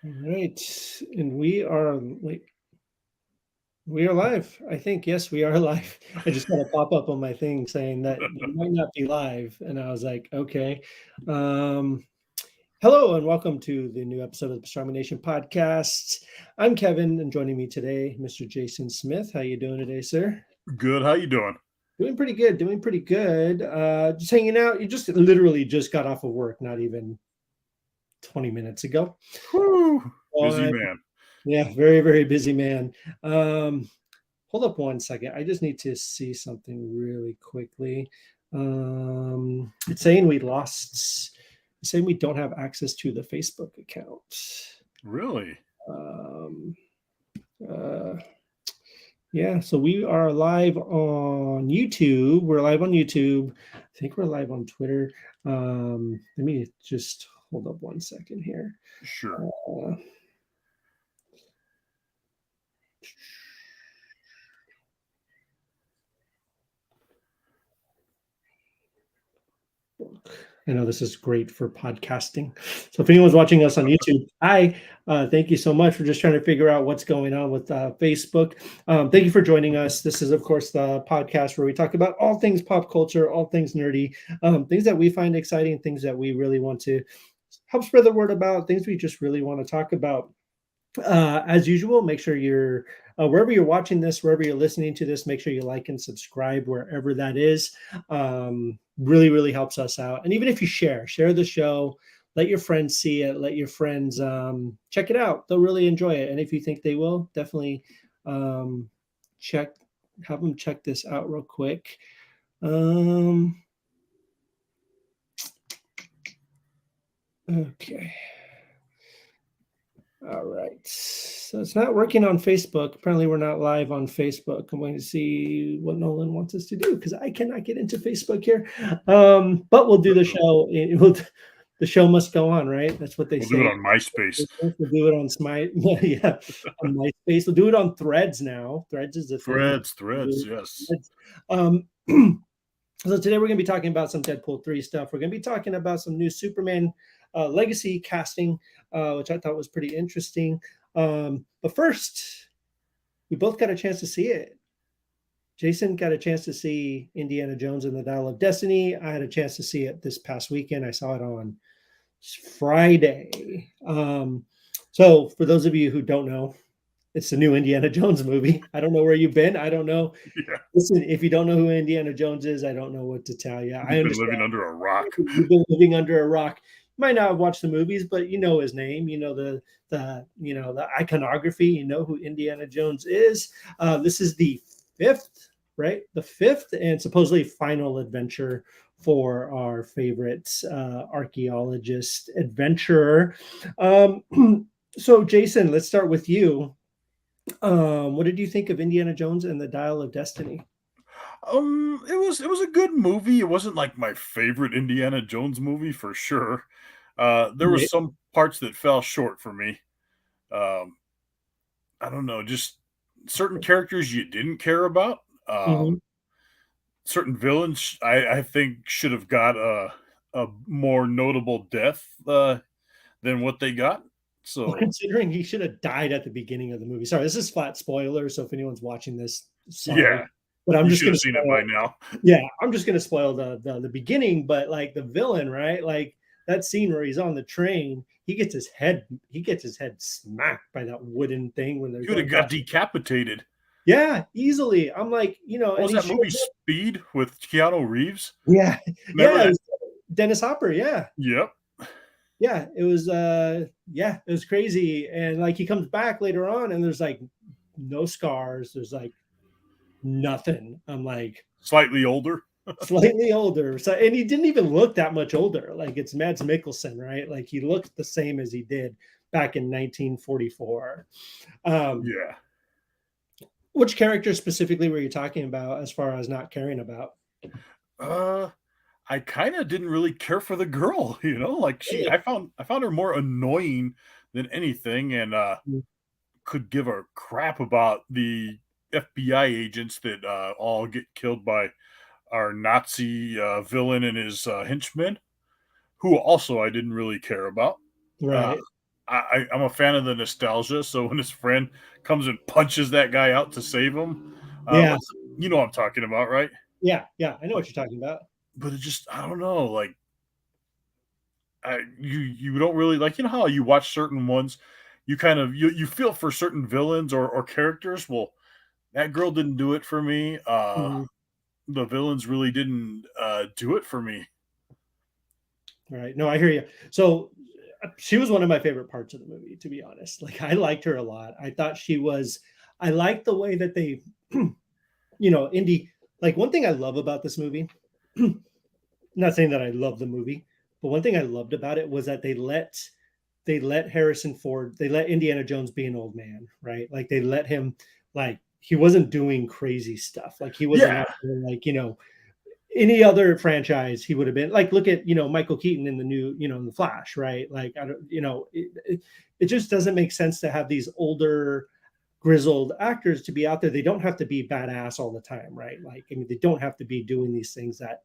All right, and we are live. I think yes, we are live. I just got a pop up on my thing saying that you might not be live, and I was like, okay. Um, Hello and welcome to the new episode of the Pastrami Nation podcast. I'm Kevin, and joining me today, Mr. Jason Smith. How you doing today, sir? Good. How you doing? Doing pretty good. Doing pretty good. Just hanging out. You just literally just got off of work, not even 20 minutes ago. Whew. Busy Well, man. yeah, very, very busy man. Um, Hold up one second. I just need to see something really quickly. It's saying it's saying we don't have access to the Facebook account. Really? Um, uh, yeah, so we are live on YouTube. We're live on YouTube. I think we're live on Twitter. Let me just hold up one second here. Sure. Uh, I know this is great for podcasting. So if anyone's watching us on YouTube, hi, thank you so much for just trying to figure out what's going on with Facebook. Thank you for joining us. This is, of course, the podcast where we talk about all things pop culture, all things nerdy, things that we find exciting, things that we really want to help spread the word about, things we just really want to talk about. As usual, make sure you're wherever you're watching this, wherever you're listening to this, make sure you like and subscribe wherever that is. Really, really helps us out. And even if you share the show, let your friends see it, let your friends check it out. They'll really enjoy it. And if you think they will, definitely um, check, have them check this out real quick. Okay. All right. So it's not working on Facebook. Apparently, we're not live on Facebook. I'm going to see what Nolan wants us to do because I cannot get into Facebook here. But we'll do the Uh-oh. show. The show must go on, right? That's what they We'll do it say. on MySpace. We'll do it on yeah, on MySpace. We'll do it on Threads now. Threads is a thing. Threads. Yes. Um, So today we're going to be talking about some Deadpool 3 stuff. We're going to be talking about some new Superman legacy casting, which I thought was pretty interesting. But first, we both got a chance to see it. Jason got a chance to see Indiana Jones and the Dial of Destiny. I had a chance to see it this past weekend. I saw it on Friday. So for those of you who don't know, it's the new Indiana Jones movie. I don't know where you've been. I don't know. Yeah. Listen, if you don't know who Indiana Jones is, I don't know what to tell you. I You've been understand living under a rock. you've been living under a rock. You might not have watched the movies, but you know his name. You know the iconography. You know who Indiana Jones is. This is the fifth, right? The fifth and supposedly final adventure for our favorite archaeologist adventurer. Um, so, Jason, let's start with you. What did you think of Indiana Jones and the Dial of Destiny? It was a good movie. It wasn't like my favorite Indiana Jones movie for sure. There was Right. some parts that fell short for me. Um, I don't know, just certain characters you didn't care about. Mhm. Certain villains I think should have got a more notable death than what they got. Well, So considering he should have died at the beginning of the movie. Sorry, this is flat spoiler, so if anyone's watching this, sorry. yeah, But I'm you just should gonna have seen it by spoil now. yeah, I'm just gonna spoil the beginning, but like the villain, right? Like that scene where he's on the train, he gets his head smacked by that wooden thing when they're You would going have across. got decapitated. Yeah, easily. I'm like, What and was he that shows movie up. Speed with Keanu Reeves? Yeah, Remember yeah, it that? was Dennis Hopper, yeah. Yep. Yeah, it was yeah, it was crazy. And like he comes back later on and there's like no scars, there's like nothing. I'm like Slightly older. slightly older. So and he didn't even look that much older. Like it's Mads Mikkelsen, right? Like he looked the same as he did back in 1944. Um, Yeah. which character specifically were you talking about as far as not caring about? Uh I kind of didn't really care for the girl, like Really? I found her more annoying than anything and could give a crap about the FBI agents that all get killed by our Nazi villain and his henchmen, who also I didn't really care about. Uh, Right. I'm a fan of the nostalgia. So when his friend comes and punches that guy out to save him, Yeah, what's you know what I'm talking about, right? yeah, yeah. I know But what you're talking about. but it just I don't know, like you don't really like how you watch certain ones, you kind of you feel for certain villains or characters. Well, that girl didn't do it for me. Mhm. The villains really didn't do it for me. All right. No, I hear you. So she was one of my favorite parts of the movie, to be honest. Like I liked her a lot. I thought she was. I liked the way that they, Indy. Like one thing I love about this movie. Not saying that I love the movie, but one thing I loved about it was that they let Harrison Ford, they let Indiana Jones be an old man, right? Like they let him, like he wasn't doing crazy stuff. Like he wasn't Yeah, out there, like any other franchise he would have been like. Look at Michael Keaton in the new in the Flash, right? Like I don't, it just doesn't make sense to have these older grizzled actors to be out there. They don't have to be badass all the time, right? Like I mean, they don't have to be doing these things that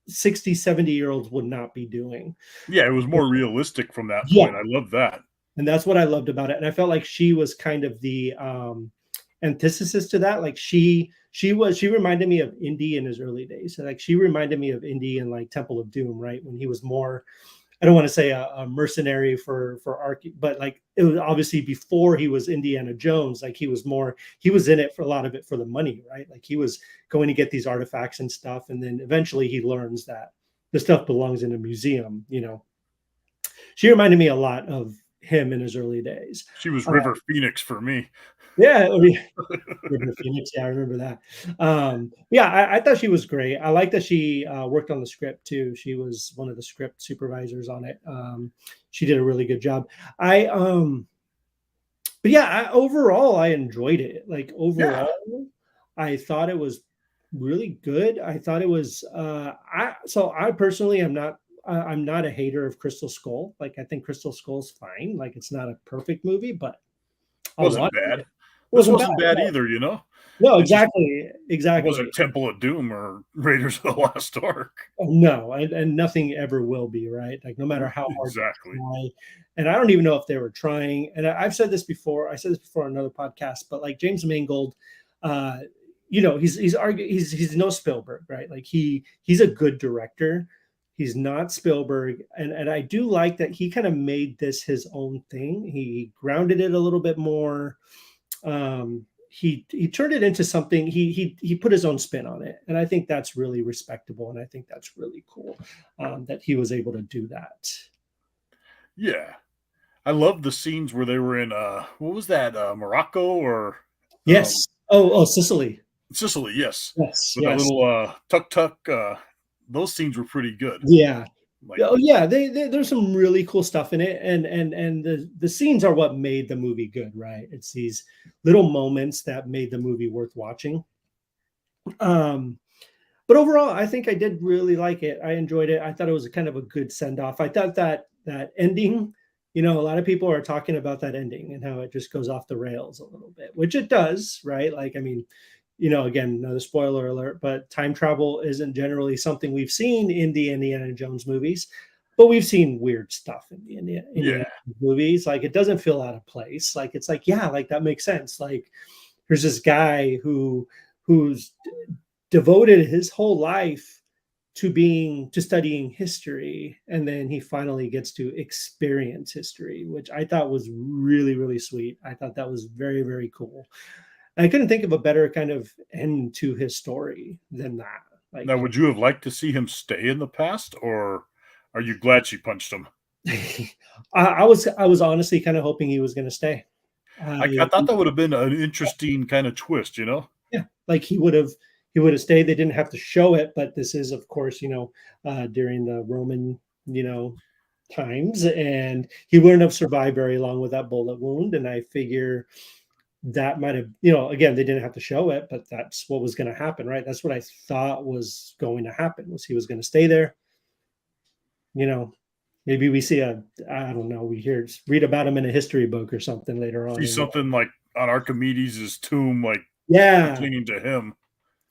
60, 70-year-olds would not be doing. yeah, it was more realistic from that Yeah. point. I love that. And that's what I loved about it. And I felt like she was kind of the antithesis to that. Like she reminded me of Indy in his early days. So like she reminded me of Indy in like Temple of Doom, right? When he was more, I don't want to say a mercenary for Ark, but like it was obviously before he was Indiana Jones. Like he was in it for a lot of it for the money, right? Like he was going to get these artifacts and stuff, and then eventually he learns that the stuff belongs in a museum. She reminded me a lot of him in his early days. She was Uh, River Phoenix for me. yeah, I mean, River Phoenix. Yeah, I remember that. Yeah, I thought she was great. I like that she worked on the script too. She was one of the script supervisors on it. She did a really good job. But yeah, overall, I enjoyed it. Like Yeah. overall, I thought it was really good. I thought it was. I personally am not. I'm not a hater of Crystal Skull. Like I think Crystal Skull's fine. Like it's not a perfect movie, but I'll Wasn't watch it. bad. It This wasn't bad. wasn't bad No, either, no, It just exactly, exactly. wasn't Temple of Doom or Raiders of the Lost Ark. No, and nothing ever will be, right? Like no matter how hard they Exactly. try. And I don't even know if they were trying. And I've said this before. I said this before on another podcast, but like James Mangold, uh, he's no Spielberg, right? Like he's a good director. He's not Spielberg, and I do like that he kind of made this his own thing. He grounded it a little bit more. He turned it into something. He put his own spin on it, and I think that's really respectable, and I think that's really cool that he was able to do that. Yeah. I love the scenes where they were in what was that? Morocco or um Yes. Oh, Sicily. Sicily, yes. Yes, With that yes. little tuk tuk those scenes were pretty good. Yeah. Like Oh yeah, there's some really cool stuff in it, and the scenes are what made the movie good, right? It's these little moments that made the movie worth watching. Um, but overall, I think I did really like it. I enjoyed it. I thought it was a kind of a good send off. I thought that ending, a lot of people are talking about that ending and how it just goes off the rails a little bit, which it does, right? Like, I mean, again, another spoiler alert, but time travel isn't generally something we've seen in the Indiana Jones movies, but we've seen weird stuff in the Indiana yeah. Jones movies. Like, it doesn't feel out of place. Like, it's like, yeah, like that makes sense. Like, there's this guy who's devoted his whole life to studying history, and then he finally gets to experience history, which I thought was really, really sweet. I thought that was very, very cool. I couldn't think of a better kind of end to his story than that. Now Like, would you have liked to see him stay in the past or are you glad she punched him? I was honestly kind of hoping he was going to stay. I I thought that would have been an interesting kind of twist. Yeah, like he would have stayed. They didn't have to show it, but this is, of course, during the Roman, times, and he wouldn't have survived very long with that bullet wound. And I figure that might have, again, they didn't have to show it, but that's what was going to happen, right? That's what I thought was going to happen, was he was going to stay there. You know, maybe we see I don't know, read about him in a history book or something later on. See And something like on Archimedes' tomb, like yeah, pertaining to him.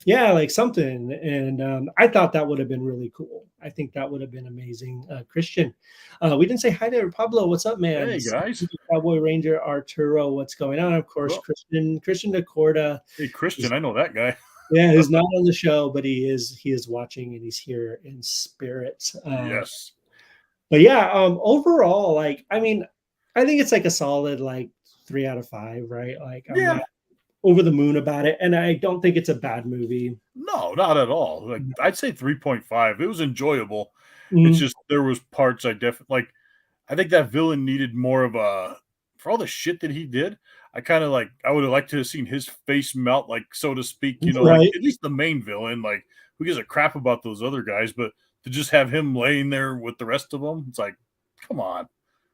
Yeah, like something. And I thought that would have been really cool. I think that would have been amazing. Christian, we didn't say hi to Pablo. What's up, man? Hey guys. Cowboy Ranger Arturo, what's going on? Of course, Well, Christian DeCorda. hey Christian, I know that guy. Yeah, he's not on the show, but he is watching and he's here in spirit. Yes. But yeah, overall, like I mean, I think it's like a solid like 3 out of 5, right? Like I'm Yeah. not over the moon about it, and I don't think it's a bad movie. No, not at all. Like I'd say 3.5. It was enjoyable. It's Mhm. just there was parts I definitely like. I think that villain needed more of a for all the shit that he did. I kind of like I would have liked to have seen his face melt, like so to speak. Like Right. at least the main villain. Like who gives a crap about those other guys? But to just have him laying there with the rest of them, it's like, come on.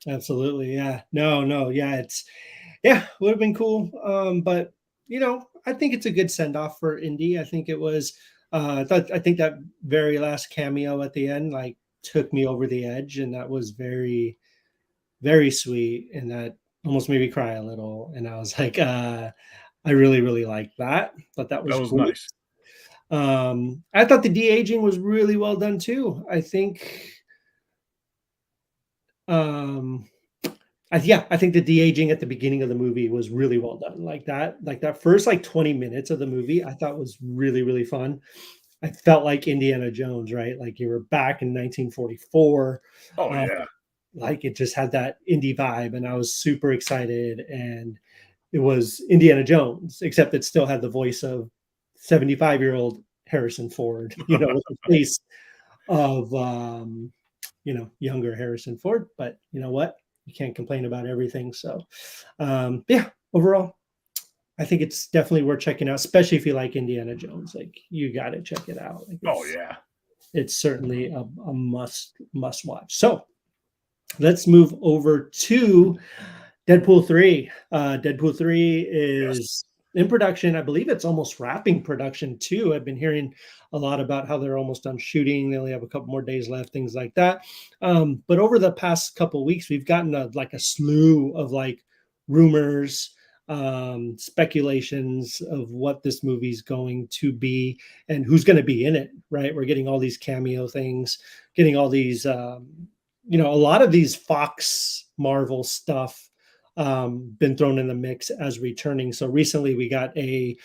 Absolutely. Yeah. No, no. Yeah. Yeah, would have been cool. But I think it's a good send off for Indy. I think it was, I think that very last cameo at the end, like, took me over the edge. And that was very, very sweet. And that almost made me cry a little. And I was like, I really, really liked that. Thought that That was was cool. nice. I thought the de aging was really well done too. I think, um, yeah, I think the de-aging at the beginning of the movie was really well done. Like that first like 20 minutes of the movie, I thought was really, really fun. I felt like Indiana Jones, right? Like you were back in 1944. Oh Uh, yeah. like it just had that indie vibe, and I was super excited. And it was Indiana Jones, except it still had the voice of 75-year-old Harrison Ford, with the face of younger Harrison Ford. But you know what? You can't complain about everything. So yeah, overall, I think it's definitely worth checking out, especially if you like Indiana Jones. Like you got to check it out. Like Oh it's yeah. it's certainly a must watch. So let's move over to Deadpool 3. Deadpool 3 Yes. is in production. I believe it's almost wrapping production too. I've been hearing a lot about how they're almost done shooting. They only have a couple more days left, things like that. But over the past couple of weeks, we've gotten like a slew of like rumors, speculations of what this movie's going to be and who's going to be in it, right? We're getting all these cameo things, getting all these, a lot of these Fox Marvel stuff been thrown in the mix as returning. So recently we got a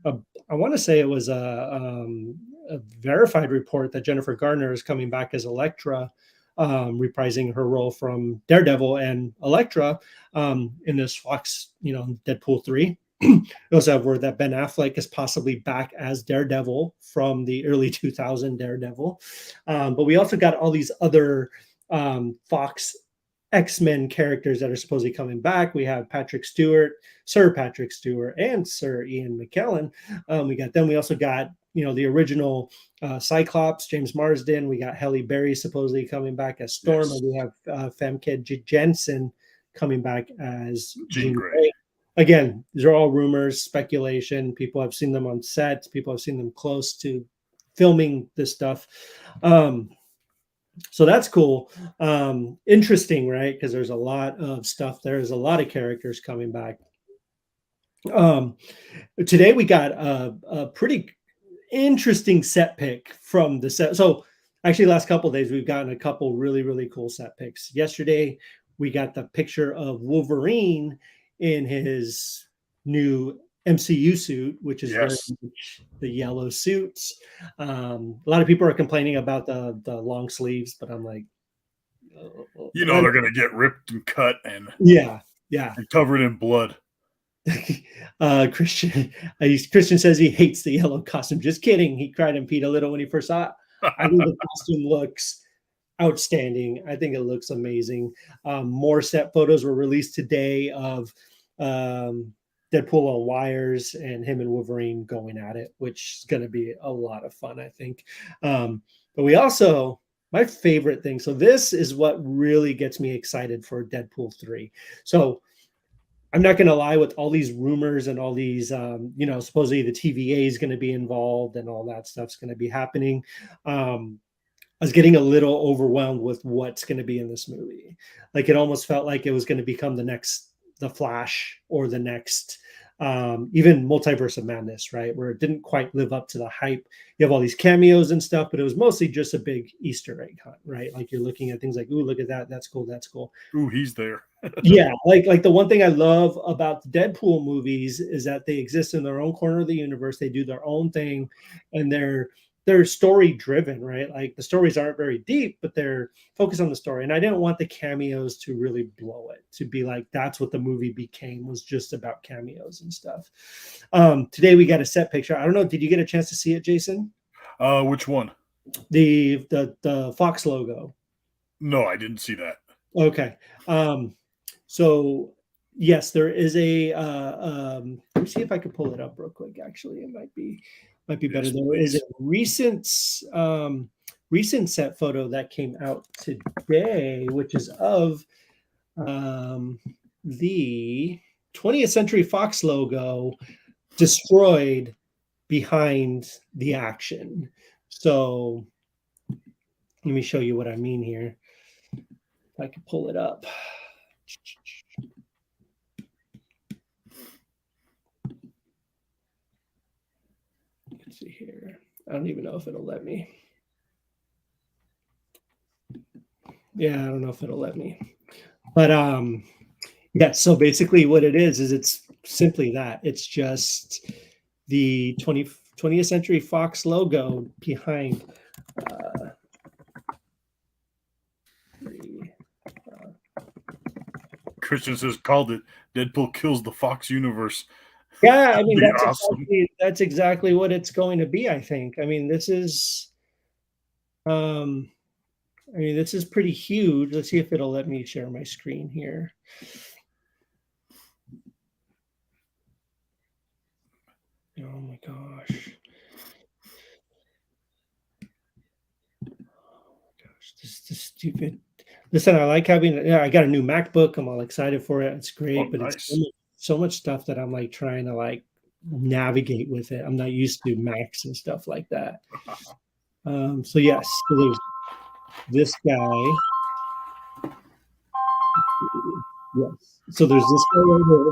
I want to say it was a verified report that Jennifer Garner is coming back as Elektra, reprising her role from Daredevil and Elektra in this Fox, Deadpool 3. We also have word that Ben Affleck is possibly back as Daredevil from the early 2000 Daredevil. But we also got all these other Fox X-Men characters that are supposedly coming back. We have Sir Patrick Stewart, and Sir Ian McKellen. We got them. We also got the original Cyclops, James Marsden. We got Halle Berry supposedly coming back as Storm, Yes. and we have Famke Jensen coming back as Jean Jean Grey. Grey. Again, these are all rumors, speculation. People have seen them on sets. People have seen them close to filming this stuff. So that's cool. Interesting, right? Because there's a lot of stuff. There's a lot of characters coming back. Um, Today we got a pretty interesting set pick from the set. So actually, last couple of days we've gotten a couple really really cool set picks. Yesterday we got the picture of Wolverine in his new MCU suit, which is very Yes. much the yellow suits. A lot of people are complaining about the long sleeves, but I'm like, They're gonna get ripped and cut yeah, yeah. and covered in blood. Christian, Christian says he hates the yellow costume. Just kidding. He cried and peed a little when he first saw it. I think the costume looks outstanding. I think it looks amazing. More set photos were released today of Deadpool on wires and him and Wolverine going at it, which is going to be a lot of fun, I think. But we also, my favorite thing, so this is what really gets me excited for Deadpool 3. So I'm not going to lie, with all these rumors and all these, supposedly the TVA is going to be involved and all that stuff's going to be happening. I was getting a little overwhelmed with what's going to be in this movie. Like it almost felt like it was going to become the next The Flash or the next even Multiverse of Madness, right, where it didn't quite live up to the hype. You have all these cameos and stuff, but it was mostly just a big Easter egg hunt, right? Like you're looking at things like, ooh, look at that, that's cool, that's cool. Ooh, he's there. Yeah, like the one thing I love about the Deadpool movies is that they exist in their own corner of the universe. They do their own thing, and they're story driven, right? Like the stories aren't very deep, but they're focused on the story. And I didn't want the cameos to really blow it, to be like that's what the movie became, was just about cameos and stuff. Today we got a set picture. I don't know, did you get a chance to see it, Jason? Which one? The Fox logo. No, I didn't see that. Okay. So yes, there is a let me see if I can pull it up real quick. Actually, it might be better. Yes, There is a please. recent set photo that came out today, which is of the 20th Century Fox logo destroyed behind the action. So let me show you what I mean here. If I can pull it up. Let's see here. I don't even know if it'll let me. Yeah, I don't know if it'll let me. But yeah, so basically what it is it's simply that. It's just the 20th Century Fox logo behind Christian says called it Deadpool kills the Fox universe. yeah, I mean That'd be awesome. that's exactly what it's going to be, I think. I mean, this is pretty huge. Let's see if it'll let me share my screen here. Oh my gosh. This is stupid. Listen, I like having. Yeah, I got a new MacBook. I'm all excited for it. It's great, Oh, but nice. it's so much stuff that I'm like trying to like navigate with it. I'm not used to Macs and stuff like that. So yes, so there's this guy. Yes. So there's this guy right here,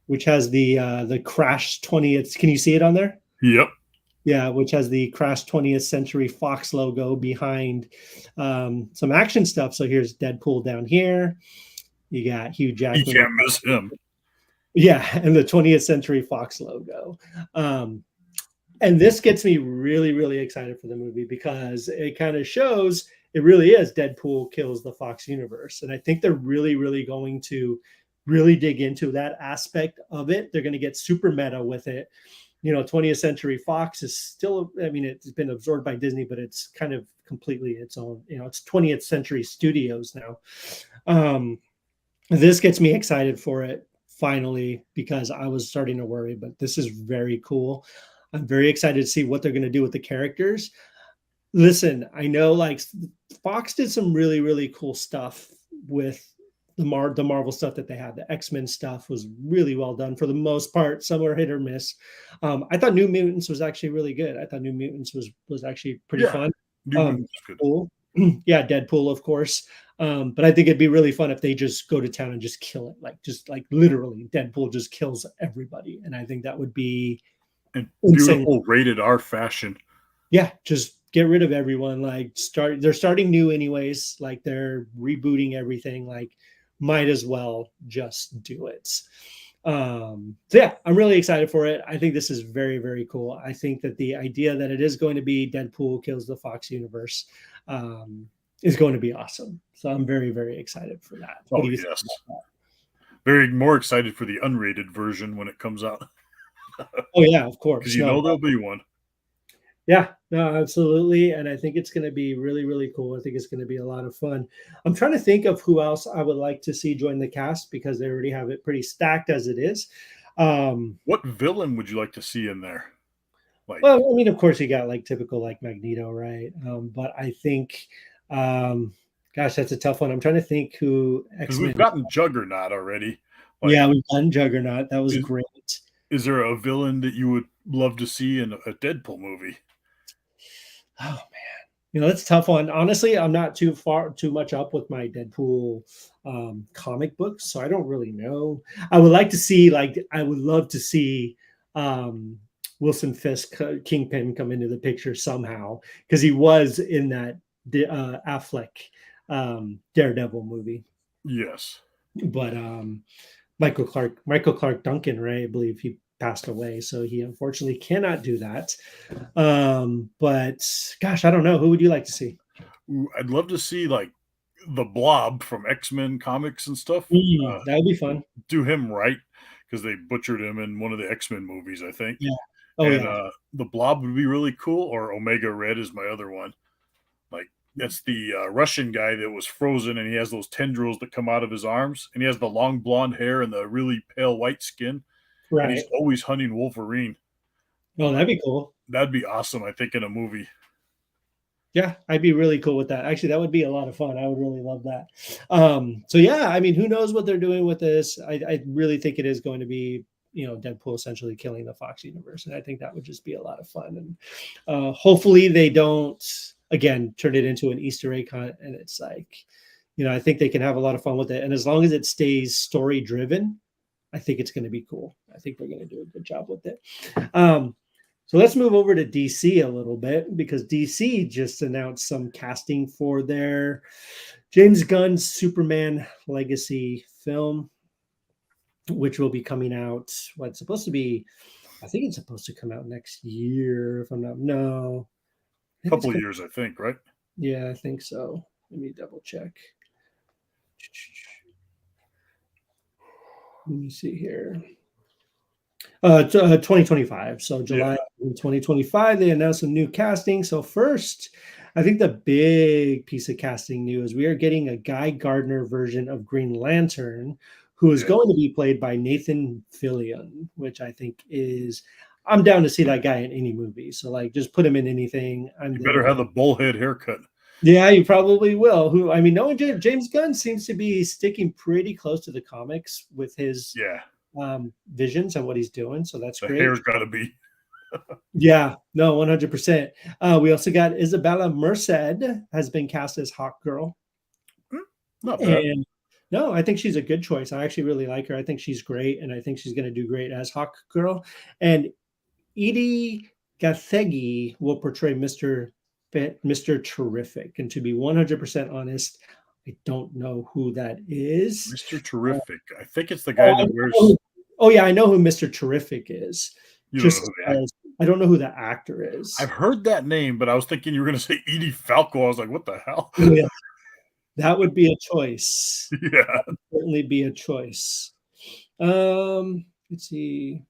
which has the Crash 20th. Can you see it on there? Yep. Yeah, which has the Crash 20th Century Fox logo behind some action stuff. So here's Deadpool down here. You got Hugh You Jackman. can't miss him. Yeah, and the 20th Century Fox logo. And this gets me really, really excited for the movie because it kind of shows it really is Deadpool kills the Fox universe. And I think they're really, really going to really dig into that aspect of it. They're going to get super meta with it. 20th Century Fox is still, I mean, it's been absorbed by Disney, but it's kind of completely its own, it's 20th Century Studios now. This gets me excited for it finally because I was starting to worry, but this is very cool. I'm very excited to see what they're going to do with the characters. Listen, I know like Fox did some really, really cool stuff with the Marvel stuff that they had. The X-Men stuff was really well done for the most part. Some were hit or miss. I thought New Mutants was actually really good. I thought New Mutants was actually pretty fun. Cool. Yeah, Deadpool, of course. But I think it'd be really fun if they just go to town and just kill it. Just like literally, Deadpool just kills everybody. And I think that would be in insane. beautiful rated R fashion. Yeah, just get rid of everyone. Like they're starting new anyways. Like they're rebooting everything. Like might as well just do it. So yeah, I'm really excited for it. I think this is very, very cool. I think that the idea that it is going to be Deadpool kills the Fox universe is going to be awesome. So I'm very, very excited for that. Oh, yes. Very more excited for the unrated version when it comes out. Oh, yeah, of course. Because there'll be one. Yeah, no, absolutely. And I think it's going to be really, really cool. I think it's going to be a lot of fun. I'm trying to think of who else I would like to see join the cast because they already have it pretty stacked as it is. What villain would you like to see in there? Well, I mean, of course, you got like typical like Magneto, right? But I think, gosh, that's a tough one. I'm trying to think who X-Men. Because we've gotten Juggernaut already. Yeah, we've done Juggernaut. That was great. Is there a villain that you would love to see in a Deadpool movie? Oh man, That's a tough one. Honestly, I'm not too much up with my Deadpool comic books, so I don't really know. I would like to see, like, I would love to see um, Wilson Fisk, Kingpin, come into the picture somehow because he was in that Affleck Daredevil movie. Yes. But Michael Clark Duncan, right? I believe he passed away, so he unfortunately cannot do that. But gosh, I don't know. Who would you like to see? Ooh, I'd love to see like the Blob from X-Men comics and stuff. That would be fun. Do him right because they butchered him in one of the X-Men movies, I think. Yeah. Oh And yeah. the Blob would be really cool. Or Omega Red is my other one. Like that's the Russian guy that was frozen, and he has those tendrils that come out of his arms, and he has the long blonde hair and the really pale white skin, and he's Right. always hunting Wolverine. Oh, that'd be cool. That'd be awesome, I think, in a movie. Yeah, I'd be really cool with that. Actually, that would be a lot of fun. I would really love that. So yeah, I mean, who knows what they're doing with this? I really think it is going to be, Deadpool essentially killing the Fox universe, and I think that would just be a lot of fun. And hopefully, they don't again turn it into an Easter egg hunt, and it's like, I think they can have a lot of fun with it. And as long as it stays story driven, I think it's going to be cool. I think they're going to do a good job with it. So let's move over to DC a little bit because DC just announced some casting for their James Gunn's Superman Legacy film, which will be coming out. What's supposed to be? I think it's supposed to come out next year. If I'm not, no, I A think it's couple of years, I think, right? yeah, I think so. Let me double check. Let me see here. 2025. So Yeah. July 2025, they announced some new casting. So first, I think the big piece of casting news, we are getting a Guy Gardner version of Green Lantern, who is Yeah. going to be played by Nathan Fillion, which I think is I'm down to see that guy in any movie. So like just put him in anything. I'm You better there. have the bullhead haircut. Yeah, you probably will. Who I mean, knowing James Gunn seems to be sticking pretty close to the comics with his Yeah. visions and what he's doing. So that's The great. hair's got to be. Yeah, no, 100%. We also got Isabella Merced has been cast as Hawk Girl. Not bad. And no, I think she's a good choice. I actually really like her. I think she's great, and I think she's going to do great as Hawk Girl. And Edie Gathegi will portray Mr. Terrific. And to be 100% honest, I don't know who that is. Mr. Terrific. I think it's the Oh, guy that wears. yeah, I know who Mr. Terrific is. You don't know Just who the actor. I don't know who the actor is. I've heard that name, but I was thinking you were going to say Edie Falco. I was like, what the hell? Yeah, that would be a choice. Yeah. Certainly be a choice. Let's see.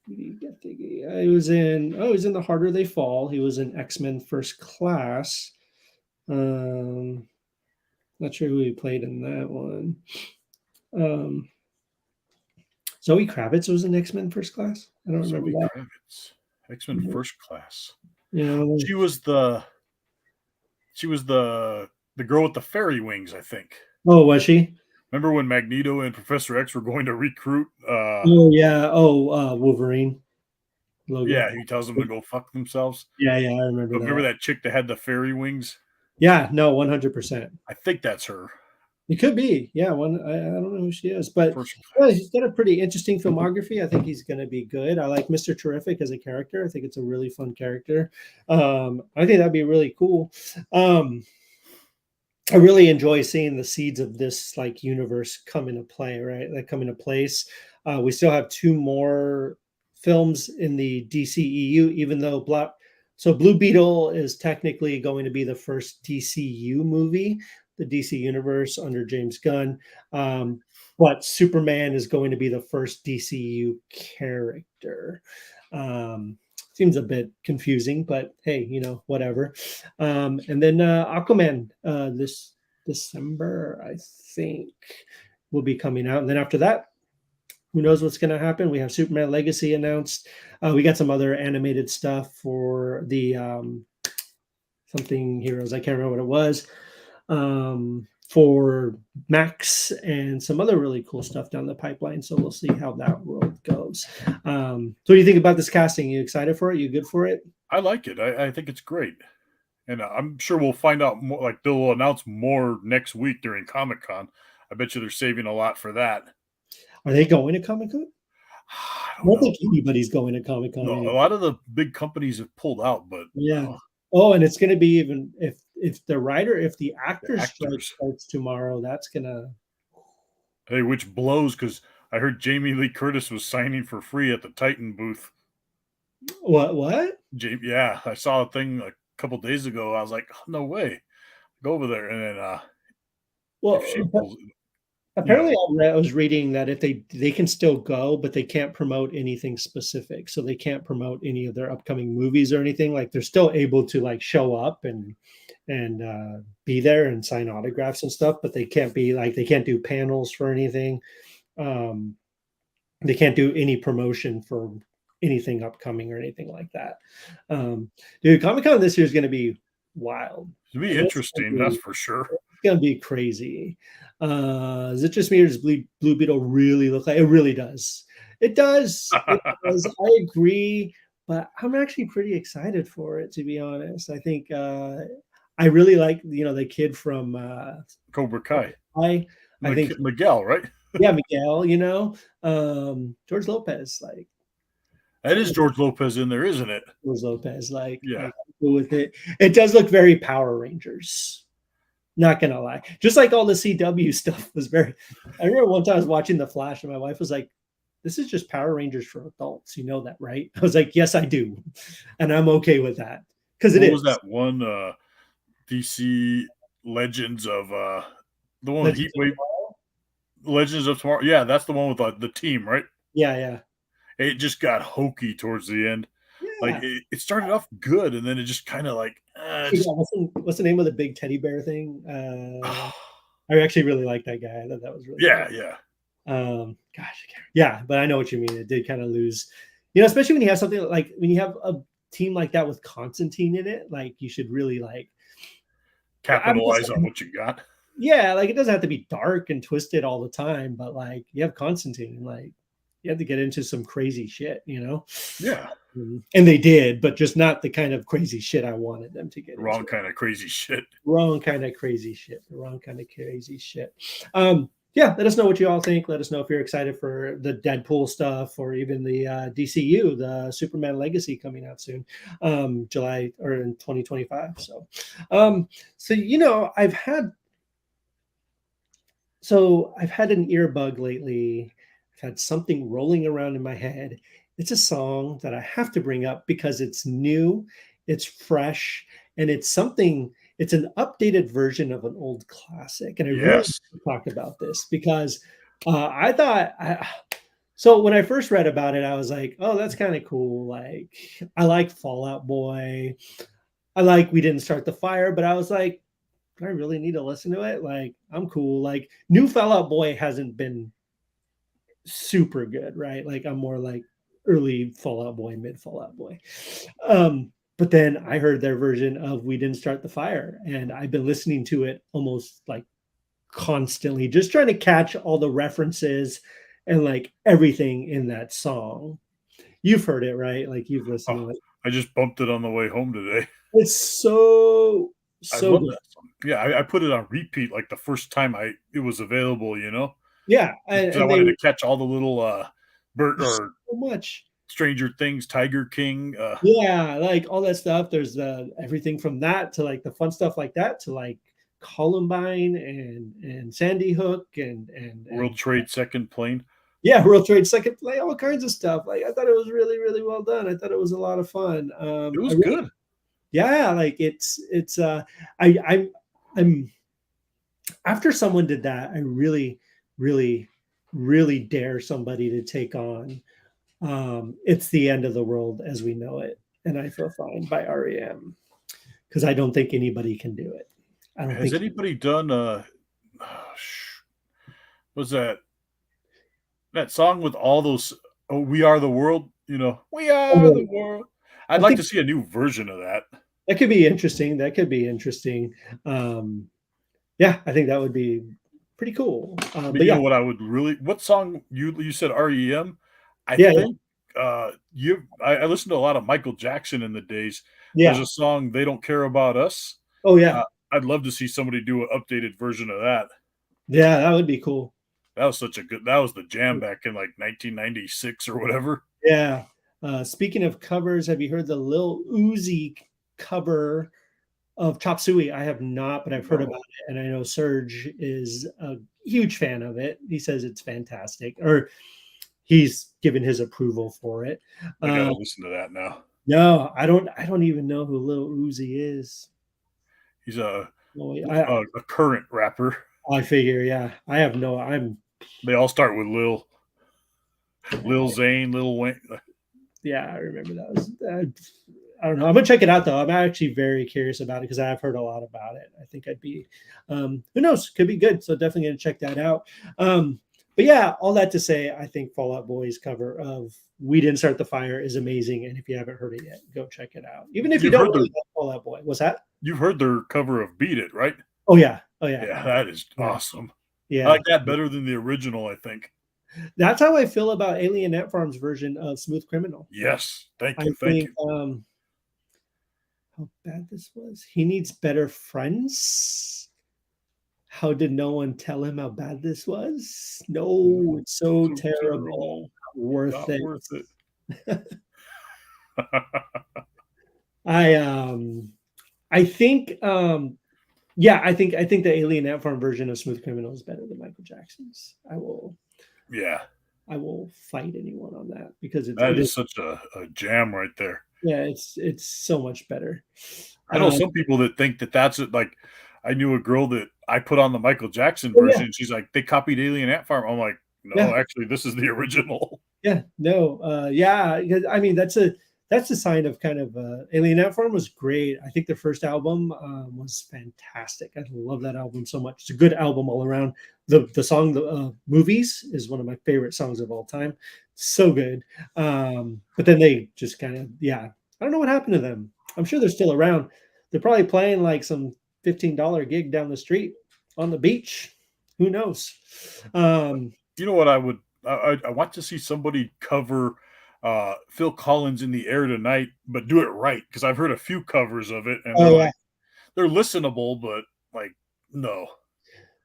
He was in The Harder They Fall. He was in X-Men First Class. Not sure who he played in that one. Zoe Kravitz was in X-Men First Class. I don't remember Zoe that. Kravitz. X-Men First Class. Yeah. She was the the girl with the fairy wings, I think. Oh, was she? Remember when Magneto and Professor X were going to recruit Oh yeah. Oh, Wolverine. Logan. yeah, he tells them to go fuck themselves. Yeah, I remember But remember that. that chick that had the fairy wings? Yeah, no, 100%. I think that's her. It could be. Yeah, I don't know who she is, but First yeah, Class. he's got a pretty interesting filmography. I think he's going to be good. I like Mr. Terrific as a character. I think it's a really fun character. I think that'd be really cool. I really enjoy seeing the seeds of this like universe come into play, right? Like come into place. We still have two more films in the DCEU, even though Blue Beetle is technically going to be the first DCU movie, the DC universe under James Gunn. But Superman is going to be the first DCU character. Seems a bit confusing, but hey, whatever. And then Aquaman this December, I think, will be coming out. And then after that, who knows what's going to happen? We have Superman Legacy announced. We got some other animated stuff for the something heroes. I can't remember what it was. For Max and some other really cool stuff down the pipeline. So we'll see how that world goes. So what do you think about this casting? You excited for it? You good for it? I like it. I think it's great. And I'm sure we'll find out more. Like they'll announce more next week during Comic Con. I bet you they're saving a lot for that. Are they going to Comic Con? I I don't don't know. think anybody's going to Comic Con No, a anymore. lot of the big companies have pulled out, but Yeah. Oh, and it's going to be even if the the actors strike actors, starts tomorrow, that's gonna hey, which blows because I heard Jamie Lee Curtis was signing for free at the Titan booth. what? Yeah, I saw a thing a couple days ago. I was like, oh, no way, go over there. And then if she Well, pulls, you know, apparently I was reading that if they can still go, but they can't promote anything specific. So they can't promote any of their upcoming movies or anything. Like they're still able to like show up and be there and sign autographs and stuff, but they can't do panels for anything. Um, they can't do any promotion for anything upcoming or anything like that. Dude, Comic Con this year is going to be wild. to be It's interesting, that's for sure. gonna be crazy. Is it just me or does Blue Beetle really look like it? Really does. It does. It does. I agree, but I'm actually pretty excited for it to be honest. I think I really like the kid from Cobra Kai, I think Miguel, right? yeah, Miguel, George Lopez, like That is George Lopez in there, isn't it? George Lopez, Yeah. I'm cool with it. It does look very Power Rangers. Not gonna lie, just like all the CW stuff was very. I remember one time I was watching The Flash, and my wife was like, "This is just Power Rangers for adults. You know that, right?" I was like, "Yes, I do," and I'm okay with that because it What was is that one DC Legends of the one with Legends of Heatwave? Tomorrow. Legends of Tomorrow. Yeah, that's the one with the team, right? Yeah, yeah, It just got hokey towards the end. Like yeah. it started off good, and then it just kind of like I just forgot what's the name of the big teddy bear thing? I actually really like that guy. I thought that was really good. yeah, yeah. Gosh, yeah, but I know what you mean. It did kind of lose, especially when you have something like when you have a team like that with Constantine in it. Like you should really like. I'm just Capitalize on what you got. yeah, like it doesn't have to be dark and twisted all the time, but like you have Constantine, like you have to get into some crazy shit. Yeah, And they did, but just not the kind of crazy shit I wanted them to get wrong into. kind of crazy shit. Wrong kind of crazy shit. The wrong kind of crazy shit. Yeah, let us know what you all think. Let us know if you're excited for the Deadpool stuff or even the DCU, the Superman Legacy coming out soon, July or in 2025. I've had an earbug lately. I've had something rolling around in my head. It's a song that I have to bring up because it's new, it's fresh, and it's an updated version of an old classic. And I really Yes. talk about this because I thought so when I first read about it, I was like, oh, that's kind of cool. Like, I like Fallout Boy. I like We Didn't Start the Fire, but I was like, do I really need to listen to it? Like, I'm cool. Like, new Fallout Boy hasn't been super good, right? Like, I'm more like early Fallout Boy, mid Fallout Boy. But then I heard their version of We Didn't Start the Fire, and I've been listening to it almost like constantly, just trying to catch all the references and like everything in that song. You've heard it, right? Like, you've listened Oh, to it. I just bumped it on the way home today. It's so, I so love good. that song. Yeah, I put it on repeat like the first time it was available, Yeah. just And, 'cause I and wanted they, to catch all the little bird there's or so much. Stranger Things, Tiger King. Yeah, like all that stuff. There's everything from that to like the fun stuff like that to like Columbine and Sandy Hook World and Trade Second Plane. yeah, World Trade Second Play, all kinds of stuff. Like I thought it was really, really well done. I thought it was a lot of fun. It I was really, good. yeah, like it's I I'm after someone did that, I really, really, really dare somebody to take on It's the End of the World as We Know It, and I Feel Fine by REM because I don't think anybody can do it. I don't Has think. anybody done was that song with all those oh we are the world, we are Oh, the world. I'd I like think to see a new version of that. that could be interesting. That could be interesting. Um, yeah, I think that would be pretty cool. But But you yeah, know what I would really what song you said REM? I yeah, yeah. think I listened to a lot of Michael Jackson in the days. There's Yeah. a song, "They Don't Care About Us." Oh, yeah. Uh, I'd love to see somebody do an updated version of that. Yeah, that would be cool. That was the jam back in, like, 1996 or whatever. Yeah. Speaking of covers, have you heard the Lil Uzi cover of Chop Suey? I have not, but I've heard about No. it, and I know Serge is a huge fan of it. He says it's fantastic, or he's given his approval for it. I Uh, gotta listen to that now. no, I don't. I don't even know who Lil Uzi is. He's a Well, a current rapper. I figure, yeah. I have no. I'm They all start with Lil Zane, Lil Wayne. Yeah, I remember that. I don't know. I'm gonna check it out though. I'm actually very curious about it because I've heard a lot about it. I think I'd be, who knows, could be good. So definitely gonna check that out. But yeah, all that to say, I think Fall Out Boy's cover of "We Didn't Start the Fire" is amazing, and if you haven't heard it yet, go check it out. Even if you You've don't heard really their like Fall Out Boy, what's that? you've heard their cover of "Beat It," right? Oh yeah, oh yeah, Yeah, that is yeah, awesome. I yeah. like that better than the original, I think. That's how I feel about Alien Ant Farm's version of "Smooth Criminal." Yes. I Thank think you. how bad this was. He needs better friends. How did no one tell him how bad this was? No, it's so So terrible. terrible. Worth Not it. worth it. I I think yeah, I think the Alien Ant Farm version of Smooth Criminal is better than Michael Jackson's. Yeah. I will fight anyone on that because That it is is such a jam right there. yeah, it's so much better. I know Um, some people that think that that's it. Like, I knew a girl that I put on the Michael Jackson oh yeah, version. She's like, they copied Alien Ant Farm. I'm like, yeah. no, actually, this is the original. Yeah, no, yeah, 'cause I mean that's a sign of kind of Alien Ant Farm was great. I think their first album was fantastic. I love that album so much. It's a good album all around. The song the Movies is one of my favorite songs of all time. So good. But then they just kind of yeah, I don't know what happened to them. I'm sure they're still around. They're probably playing like some $15 gig down the street on the beach. Who knows? Um, You know what? I want to see somebody cover Phil Collins in the air tonight, but do it right because I've heard a few covers of it and oh yeah. they're listenable, but like no.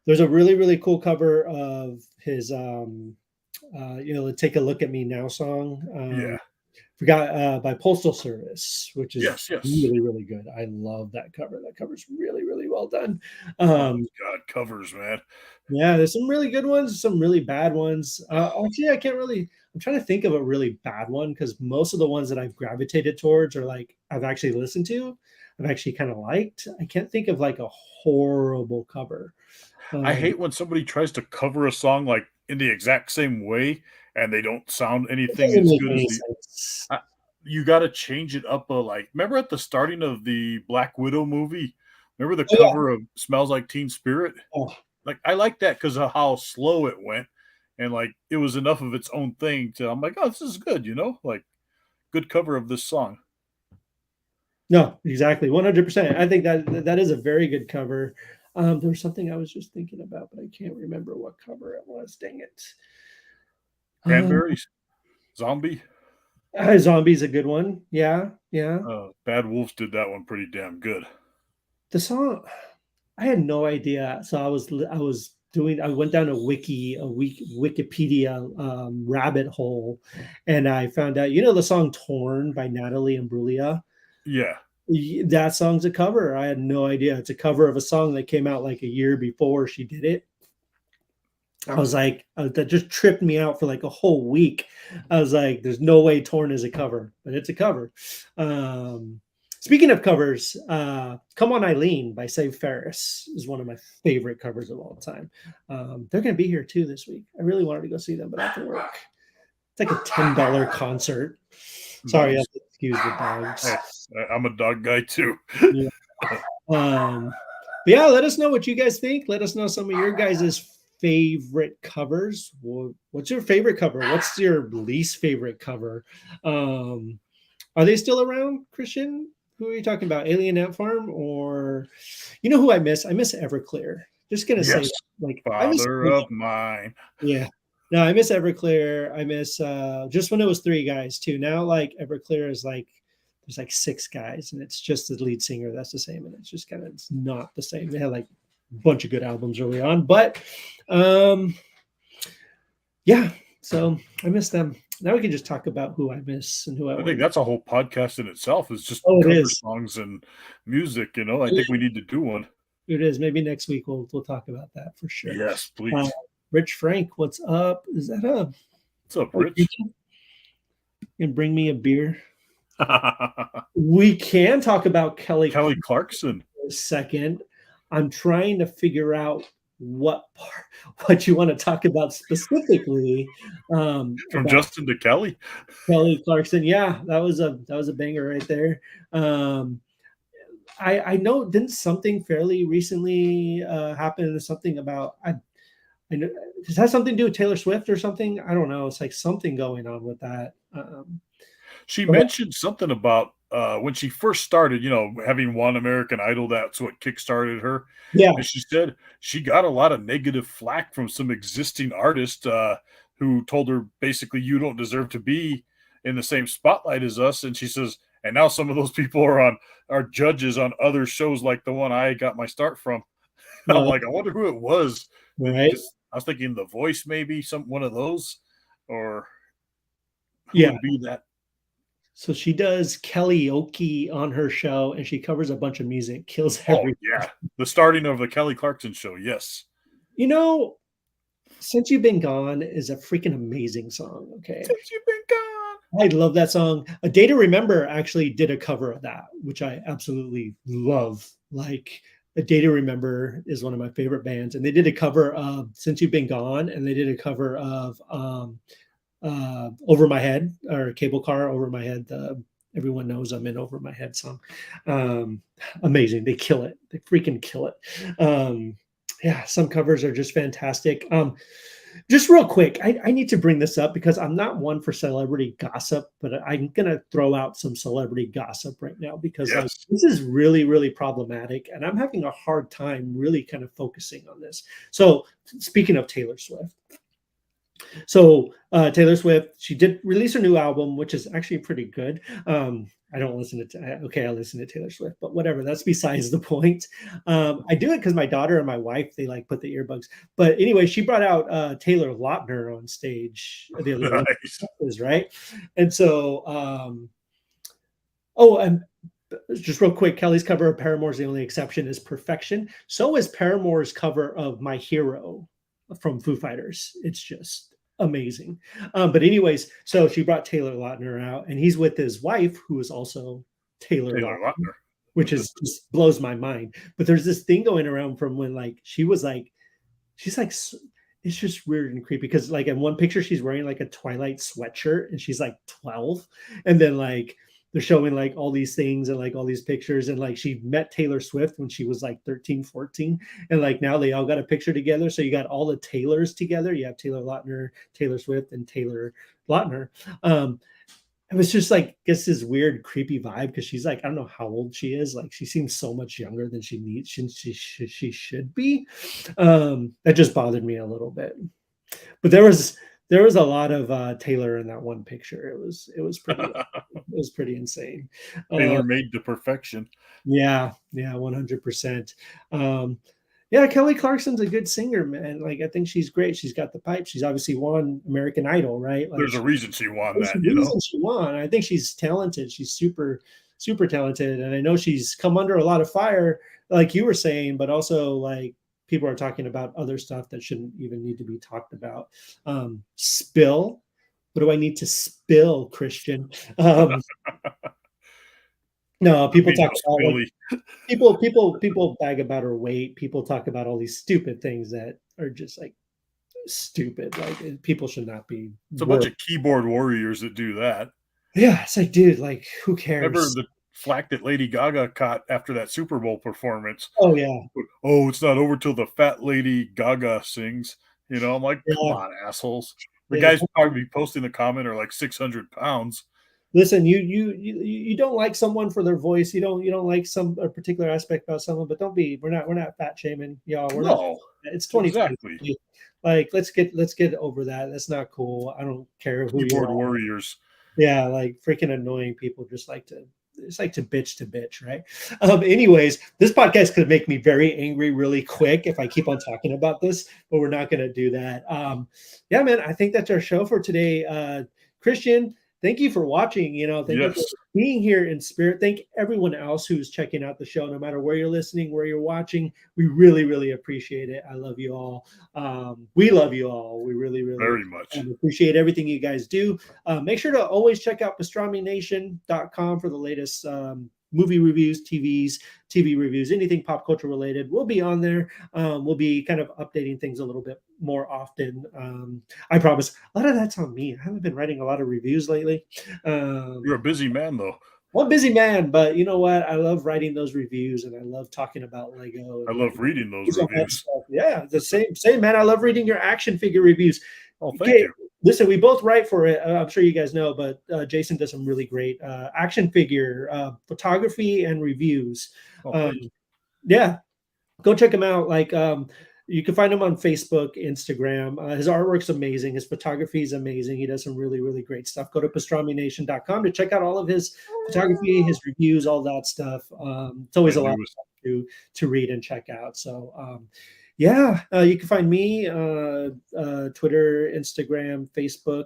There's a really, really cool cover of his, the "Take a Look at Me Now" song. Yeah. Forgot by Postal Service, which is Yes. Yes. really, really good. I love that cover. That cover's really, really well done. Oh Um, God, covers, man. yeah, there's some really good ones, some really bad ones. Actually, I can't really. I'm trying to think of a really bad one because most of the ones that I've gravitated towards are like I've actually listened to, I've actually kind of liked. I can't think of like a horrible cover. I Um, hate when somebody tries to cover a song like in the exact same way and they don't sound it anything doesn't as make good as any the sense. you gotta change it up a like remember at the starting of the Black Widow movie? Remember the Oh yeah. cover of "Smells Like Teen Spirit"? Oh, Like, I like that because of how slow it went, and, like, it was enough of its own thing to I'm like, "Oh, this is good," you know? Like, good cover of this song. no, exactly, 100%. I think that is a very good cover. There was something I was just thinking about, but I can't remember what cover it was. Dang it. Um, Cranberries, Zombie, Zombie's a good one. Yeah, yeah. Bad Wolves did that one pretty damn good. The song, I had no idea. So I went down Wikipedia rabbit hole, and I found out. You know the song "Torn" by Natalie Imbruglia. Yeah. That song's a cover. I had no idea. It's a cover of a song that came out like a year before she did it. I was like, that just tripped me out for like a whole week. I was like, there's no way Torn is a cover, but it's a cover. Um, Speaking of covers, Come On Eileen by Save Ferris is one of my favorite covers of all time. They're going to be here too this week. I really wanted to go see them, but I have to work. It's like a $10 concert. Sorry, I have Nice. to excuse the dogs. Hey, I'm a dog guy too. Yeah. But yeah, let us know what you guys think. Let us know some of your guys' favorite covers. What's your favorite cover? What's your least favorite cover? Are they still around, Christian? Who are you talking about? Alien Ant Farm or you know who I miss? I miss Everclear. Just gonna say Yes. that. Like I miss Father of mine. yeah. No, I miss Everclear. I miss just when it was three guys too. Now like Everclear is like there's like 6 guys, and it's just the lead singer that's the same, and it's just kind of it's not the same. They had like a bunch of good albums early on, but um, yeah. So I miss them. Now we can just talk about who I miss and who I I want think to. that's a whole podcast in itself is just Oh, it cover is. songs and music, you know? I think we need to do one. It is. Maybe next week we'll talk about that for sure. Yes, Uh, please. Rich Frank, what's up? Is that a What's up, are you Rich? can bring me a beer? We can talk about Kelly Kelly Clarkson for a second. I'm trying to figure out what part, what you want to talk about specifically from about Justin to Kelly. Kelly Clarkson. Yeah, that was a banger right there. Um, I know didn't something fairly recently happen? Something about I know does that have something to do with Taylor Swift or something? I don't know. It's like something going on with that. She But mentioned something about when she first started, you know, having won American Idol. That's what kickstarted her. yeah, And she said she got a lot of negative flack from some existing artists who told her basically, you don't deserve to be in the same spotlight as us. And she says, and now some of those people are judges on other shows like the one I got my start from. I'm no, like, I wonder who it was. right, Because I was thinking The Voice, maybe some one of those, or who yeah. would be that? So she does karaoke on her show, and she covers a bunch of music, kills Oh every. yeah, the starting of the Kelly Clarkson show. Yes, You know, Since You've Been Gone is a freaking amazing song. Okay, since you've been gone. I love that song. A Day to Remember actually did a cover of that, which I absolutely love. Like A Day to Remember is one of my favorite bands, and they did a cover of Since You've Been Gone, and they did a cover of Over My Head or Cable Car Over My Head. Everyone knows I'm in Over My Head song. Um, Amazing. They kill it. They freaking kill it. Yeah, some covers are just fantastic. Just real quick, I need to bring this up because I'm not one for celebrity gossip, but I'm gonna throw out some celebrity gossip right now because like Yes, this is really, really problematic, and I'm having a hard time really kind of focusing on this. So speaking of Taylor Swift, so Taylor Swift, she did release her new album, which is actually pretty good. I don't listen to okay, I listen to Taylor Swift, but whatever. That's besides the point. I do it because my daughter and my wife they like put the earbuds. But anyway, she brought out Taylor Lautner on stage the other day, nice. right? And so, oh, and just real quick, Kelly's cover of Paramore's The Only Exception is perfection. So is Paramore's cover of My Hero from Foo Fighters. It's just amazing. But anyways, so she brought Taylor Lautner out, and he's with his wife, who is also Taylor Taylor Lautner, Lautner. which is just blows my mind. But there's this thing going around from when like she was like, she's like it's just weird and creepy because like in one picture she's wearing like a Twilight sweatshirt and she's like 12, and then like they're showing like all these things and like all these pictures, and like she met Taylor Swift when she was like 13, 14, and like now they all got a picture together. So you got all the Taylors together. You have Taylor Lautner, Taylor Swift, and Taylor Lautner. um it was just like gets this weird creepy vibe because she's like I don't know how old she is, like she seems so much younger than she needs she should be. That just bothered me a little bit, but there was a lot of Taylor in that one picture. It was pretty it was pretty insane. uh, Taylor made to perfection. yeah, yeah, 100%. Um, yeah, Kelly Clarkson's a good singer, man. Like I think she's great. She's got the pipe. She's obviously won American Idol, right? Like There's a reason she won there's a that, you know. reason she won. I think she's talented. She's super, super talented. And I know she's come under a lot of fire, like you were saying, but also like people are talking about other stuff that shouldn't even need to be talked about. Spill. What do I need to spill, Christian? Um, no, There people be talk no about like Spilly. people bag about her weight. People talk about all these stupid things that are just like stupid. Like people should not be It's a bunch worth. of keyboard warriors that do that. Yeah, it's like, dude, like who Remember cares? the flack that Lady Gaga caught after that Super Bowl performance? Oh yeah, Oh, it's not over till the fat Lady Gaga sings. You know, I'm like, come yeah, on, assholes. The yeah. guys probably posting the comment are like 600 pounds. Listen, you don't like someone for their voice. You don't like some a particular aspect about someone, but don't be. We're not fat shaming y'all. We're not. No, It's 2020. exactly. Like let's get over that. That's not cool. I don't care who you Keyboard are. warriors. Yeah, like freaking annoying people just like to like to bitch, right? Anyways, this podcast could make me very angry really quick if I keep on talking about this, but we're not going to do that. Yeah, man, I think that's our show for today. Christian, thank you for watching. Thank you for Yes, being here in spirit. Thank everyone else who's checking out the show, no matter where you're listening, where you're watching. We really, really appreciate it. I love you all. We love you all. We really, really very much. appreciate everything you guys do. Make sure to always check out pastramination.com for the latest movie reviews, TV reviews, anything pop culture related. We'll be on there. We'll be kind of updating things a little bit more often. I promise. A lot of that's on me. I haven't been writing a lot of reviews lately. You're a busy man, though. Well, I'm a busy man, but you know what? I love writing those reviews, and I love talking about Lego I and love reading those all that reviews. stuff. Yeah, the same, man. I love reading your action figure reviews. Oh, thank Okay, you. listen, we both write for it. I'm sure you guys know, but Jason does some really great action figure photography and reviews. Oh, Um, thank you. yeah, go check him out. Like you can find him on Facebook, Instagram. His artwork's amazing. His photography is amazing. He does some really, really great stuff. Go to pastramination.com to check out all of his photography, his reviews, all that stuff. It's always My a lot of newest. fun to read and check out. So yeah, you can find me Twitter, Instagram, Facebook,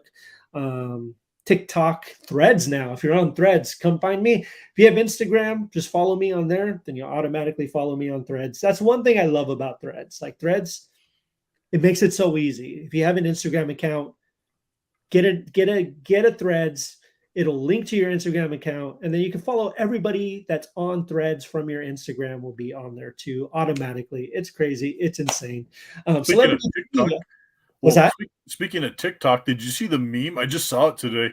um, TikTok, Threads now. If you're on Threads, come find me. If you have Instagram, just follow me on there. Then you'll automatically follow me on Threads. That's one thing I love about Threads. Like Threads, it makes it so easy. If you have an Instagram account, get a Threads. It'll link to your Instagram account, and then you can follow everybody that's on Threads from your Instagram will be on there too automatically. It's crazy. It's insane. Speaking of Celebrity TikTok, media. What's well, that? speaking of TikTok, did you see the meme? I just saw it today. I'm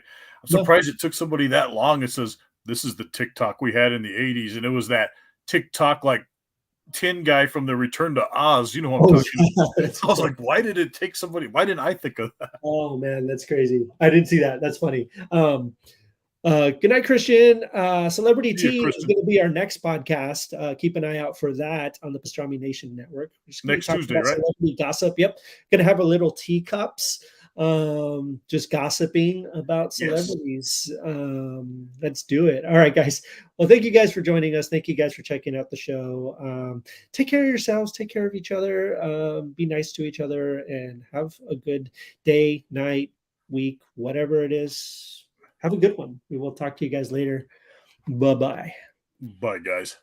No. surprised it took somebody that long. It says, "This is the TikTok we had in the '80s," and it was that TikTok like tin guy from the Return to Oz. You know who I'm Oh, talking yeah, about. I was like, why did it take somebody? Why didn't I think of that? oh man, that's crazy. I didn't see that. That's funny. Good night, Christian. Celebrity See you, Tea is Kristen. going to be our next podcast. Keep an eye out for that on the Pastrami Nation Network. We're just going to be Next talking Tuesday, about right? celebrity gossip. Yep. Going to have a little teacups, just gossiping about Yes. celebrities. Let's do it. All right, guys. Well, thank you guys for joining us. Thank you guys for checking out the show. Take care of yourselves. Take care of each other. Be nice to each other and have a good day, night, week, whatever it is. Have a good one. We will talk to you guys later. Bye bye. Bye, guys.